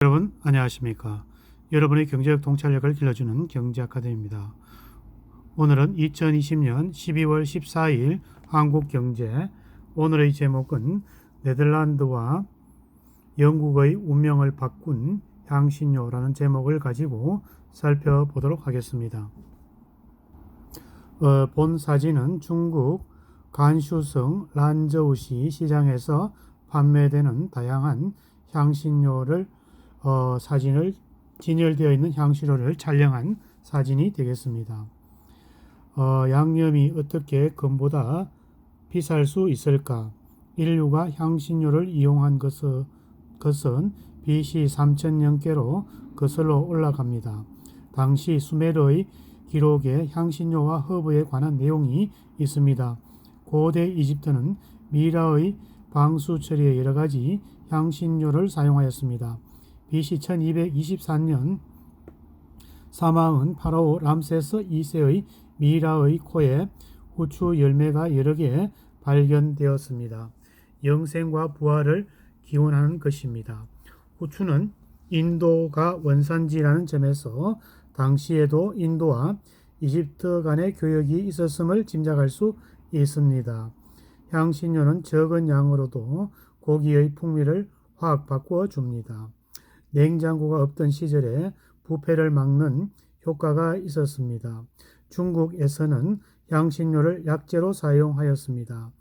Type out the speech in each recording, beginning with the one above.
여러분 안녕하십니까. 여러분의 경제적 통찰력을 길러주는 경제아카데미입니다. 오늘은 2020년 12월 14일 한국경제, 오늘의 제목은 네덜란드와 영국의 운명을 바꾼 향신료라는 제목을 가지고 살펴보도록 하겠습니다. 본 사진은 중국 간슈성 란저우시 시장에서 판매되는 다양한 향신료를 사진을 진열되어 있는 향신료를 촬영한 사진이 되겠습니다. 양념이 어떻게 금보다 비쌀 수 있을까? 인류가 향신료를 이용한 것은 BC 3000년께로 거슬러 올라갑니다. 당시 수메르의 기록에 향신료와 허브에 관한 내용이 있습니다. 고대 이집트는 미라의 방수 처리에 여러 가지 향신료를 사용하였습니다. BC 1224년 사망한 파라오 람세스 2세의 미라의 코에 후추 열매가 여러 개 발견되었습니다. 영생과 부활을 기원하는 것입니다. 후추는 인도가 원산지라는 점에서 당시에도 인도와 이집트 간의 교역이 있었음을 짐작할 수 있습니다. 향신료는 적은 양으로도 고기의 풍미를 확 바꾸어 줍니다. 냉장고가 없던 시절에 부패를 막는 효과가 있었습니다. 중국에서는 향신료를 약재로 사용하였습니다.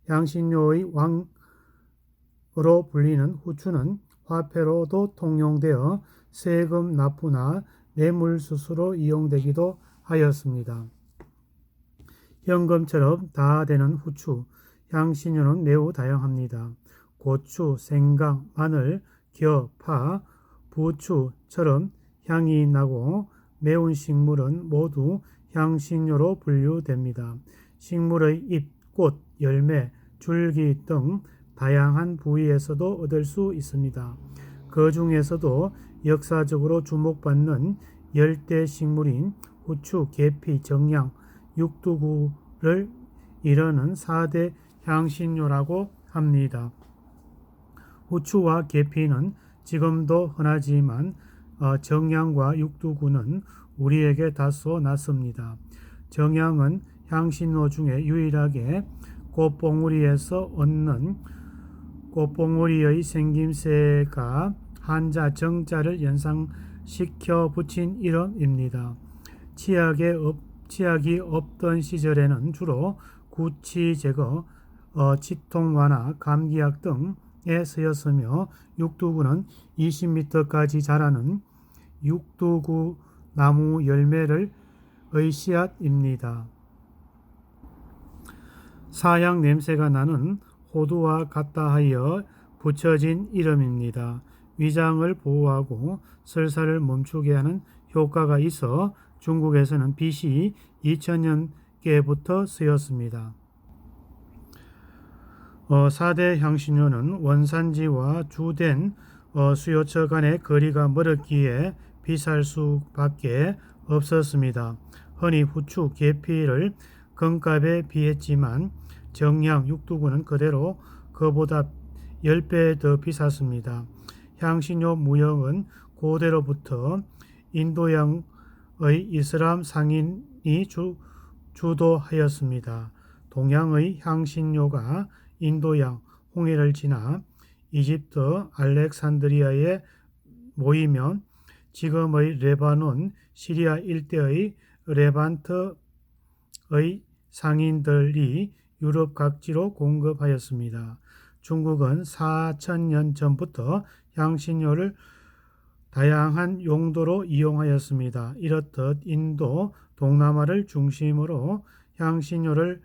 향신료의 왕으로 불리는 후추는 화폐로도 통용되어 세금 납부나 뇌물수수로 이용되기도 하였습니다. 현금처럼 다 되는 후추, 향신료는 매우 다양합니다. 고추, 생강, 마늘, 겨, 파, 부추처럼 향이 나고 매운 식물은 모두 향신료로 분류됩니다. 식물의 잎, 꽃, 열매, 줄기 등 다양한 부위에서도 얻을 수 있습니다. 그 중에서도 역사적으로 주목받는 열대 식물인 후추, 계피, 정향, 육두구를 이르는 4대 향신료라고 합니다. 후추와 계피는 지금도 흔하지만 정향과 육두구는 우리에게 다소 낯섭니다. 정향은 향신료 중에 유일하게 꽃봉오리에서 얻는 꽃봉오리의 생김새가 한자 정자를 연상시켜 붙인 이름입니다. 치약이 없던 시절에는 주로 구취 제거, 치통 완화, 감기약 등에 쓰였으며 육두구는 20m까지 자라는 육두구 나무 열매를 의 씨앗입니다. 사향 냄새가 나는 호두와 같다 하여 붙여진 이름입니다. 위장을 보호하고 설사를 멈추게 하는 효과가 있어 중국에서는 BC 2000년께부터 쓰였습니다. 4대 향신료는 원산지와 주된 수요처 간의 거리가 멀었기에 비쌀 수밖에 없었습니다. 흔히 후추, 계피를 금값에 비했지만 정향, 육두구는 그대로 그보다 10배 더 비쌌습니다. 향신료 무역은 고대로부터 인도양의 이슬람 상인이 주도하였습니다. 동양의 향신료가 인도양, 홍해를 지나 이집트 알렉산드리아에 모이면 지금의 레바논, 시리아 일대의 레반트의 상인들이 유럽 각지로 공급하였습니다. 중국은 4000년 전부터 향신료를 다양한 용도로 이용하였습니다. 이렇듯 인도, 동남아를 중심으로 향신료를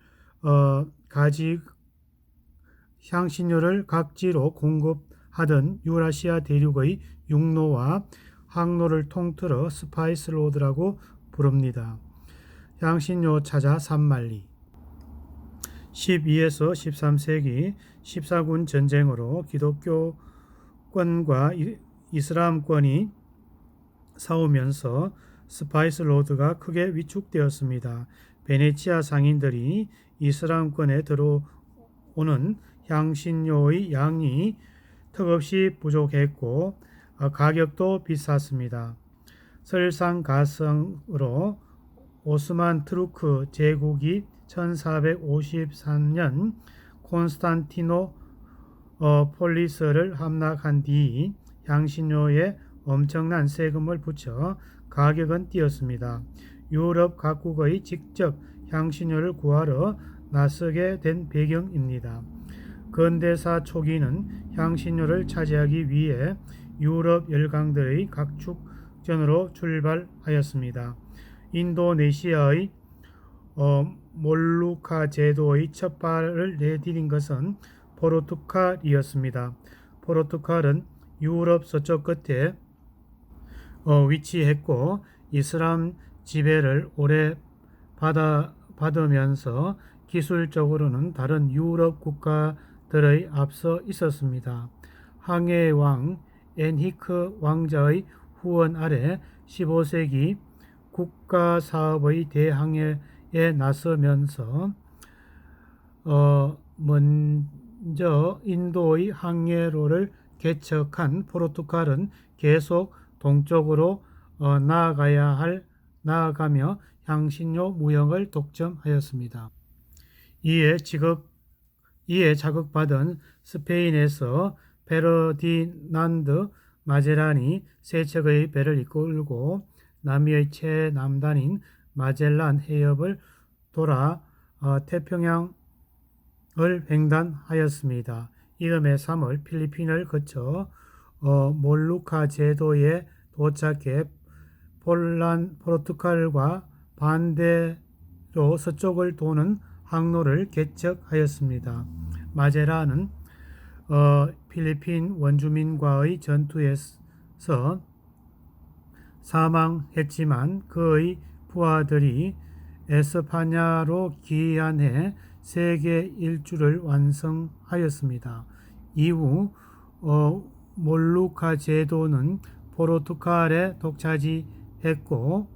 각지로 공급하던 유라시아 대륙의 육로와 항로를 통틀어 스파이스 로드라고 부릅니다. 향신료 찾아 산만리. 12에서 13세기 14군 전쟁으로 기독교권과 이슬람권이 싸우면서 스파이스 로드가 크게 위축되었습니다. 베네치아 상인들이 이슬람권에 들어오는 향신료의 양이 턱없이 부족했고 가격도 비쌌습니다. 설상가성으로 오스만 투르크 제국이 1453년 콘스탄티노폴리스를 함락한 뒤 향신료에 엄청난 세금을 붙여 가격은 뛰었습니다. 유럽 각국의 직접 향신료를 구하러 나서게 된 배경입니다. 근대사 초기는 향신료를 차지하기 위해 유럽 열강들의 각축전으로 출발하였습니다. 인도네시아의 몰루카 제도의 첫 발을 내디딘 것은 포르투갈이었습니다. 포르투갈은 유럽 서쪽 끝에 위치했고 이슬람 지배를 오래 받으면서 기술적으로는 다른 유럽 국가들의 앞서 있었습니다. 항해의 왕 엔히크 왕자의 후원 아래 15세기 국가사업의 대항해에 나서면서 먼저 인도의 항해로를 개척한 포르투갈은 계속 동쪽으로 나아가며 향신료 무역을 독점하였습니다. 이에 자극받은 스페인에서 페르디난드 마젤란이 세 척의 배를 이끌고 남미의 최남단인 마젤란 해협을 돌아 태평양을 횡단하였습니다. 이듬해 3월 필리핀을 거쳐 몰루카 제도에 도착해 포르투갈과 반대로 서쪽을 도는 항로를 개척하였습니다. 마젤란은 필리핀 원주민과의 전투에서 사망했지만 그의 부하들이 에스파냐로 귀환해 세계 일주를 완성하였습니다. 이후 몰루카 제도는 포르투갈에 독차지했고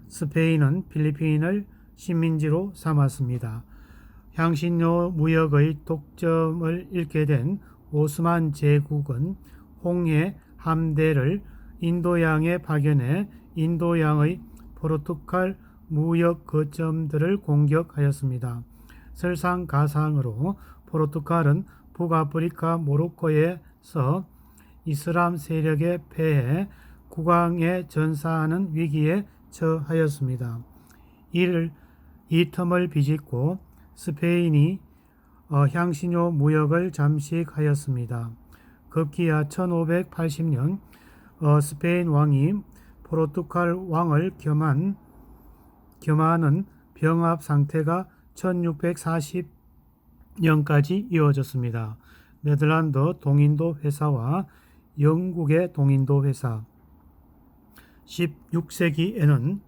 스페인은 필리핀을 식민지로 삼았습니다. 향신료 무역의 독점을 잃게 된 오스만 제국은 홍해 함대를 인도양에 파견해 인도양의 포르투갈 무역 거점들을 공격하였습니다. 설상가상으로 포르투갈은 북아프리카 모로코에서 이슬람 세력에 패해 국왕에 전사하는 위기에 처하였습니다. 이 틈을 비집고 스페인이 향신료 무역을 잠식하였습니다. 급기야 1580년 스페인 왕이 포르투갈 왕을 겸하는 병합 상태가 1640년까지 이어졌습니다. 네덜란드 동인도 회사와 영국의 동인도 회사 16세기에는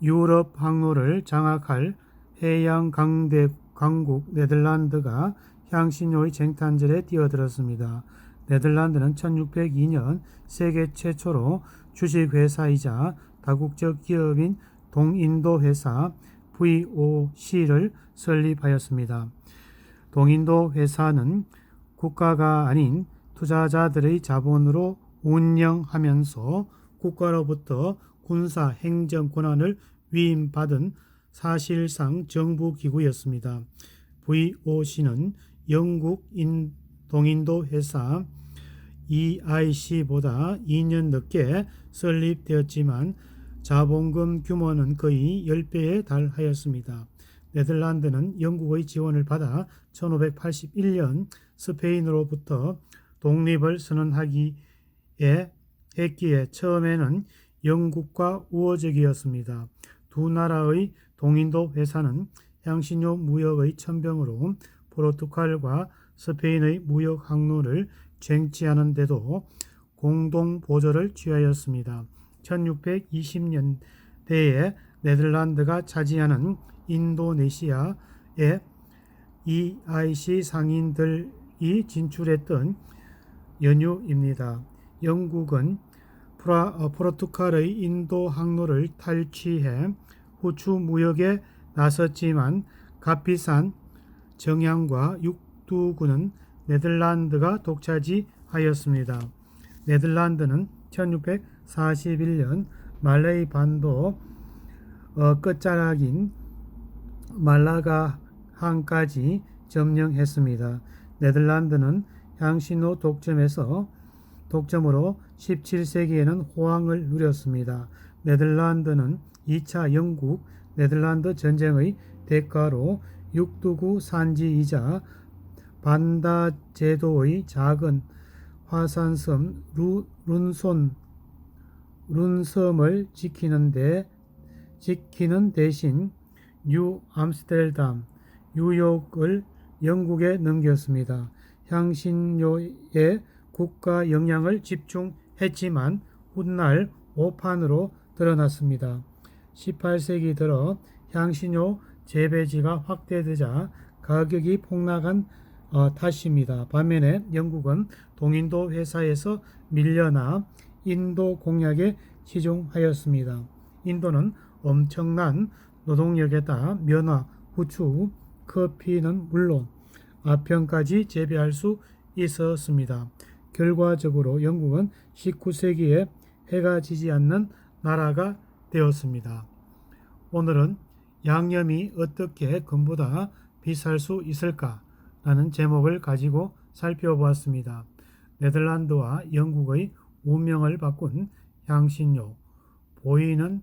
유럽 항로를 장악할 해양 강국 네덜란드가 향신료의 쟁탈전에 뛰어들었습니다. 네덜란드는 1602년 세계 최초로 주식회사이자 다국적 기업인 동인도 회사 VOC를 설립하였습니다. 동인도 회사는 국가가 아닌 투자자들의 자본으로 운영하면서 국가로부터 군사 행정 권한을 위임받은 사실상 정부기구였습니다. VOC는 영국 동인도 회사 EIC보다 2년 늦게 설립되었지만 자본금 규모는 거의 10배에 달하였습니다. 네덜란드는 영국의 지원을 받아 1581년 스페인으로부터 독립을 선언했기에 처음에는 영국과 우호적이었습니다. 두 나라의 동인도 회사는 향신료 무역의 천병으로 포르투갈과 스페인의 무역 항로를 쟁취하는 데도 공동 보조를 취하였습니다. 1620년대에 네덜란드가 차지하는 인도네시아에 EIC 상인들이 진출했던 연유입니다. 영국은 포르투갈의 인도 항로를 탈취해 후추 무역에 나섰지만 값비싼 정향과 육두구는 네덜란드가 독차지하였습니다. 네덜란드는 1641년 말레이 반도 끝자락인 말라가 항까지 점령했습니다. 네덜란드는 향신료 독점으로 17세기에는 호황을 누렸습니다. 네덜란드는 2차 영국 네덜란드 전쟁의 대가로 육두구 산지이자 반다 제도의 작은 화산섬 룬섬을 지키는 대신 뉴 암스테르담, 뉴욕을 영국에 넘겼습니다. 향신료에 국가 역량을 집중했지만 훗날 오판으로 드러났습니다. 18세기 들어 향신료 재배지가 확대되자 가격이 폭락한 탓입니다. 반면에 영국은 동인도 회사에서 밀려나 인도 공약에 치중하였습니다. 인도는 엄청난 노동력에다 면화, 후추, 커피는 물론 아편까지 재배할 수 있었습니다. 결과적으로 영국은 19세기에 해가 지지 않는 나라가 되었습니다. 오늘은 양념이 어떻게 금보다 비쌀 수 있을까? 라는 제목을 가지고 살펴보았습니다. 네덜란드와 영국의 운명을 바꾼 향신료, 보이는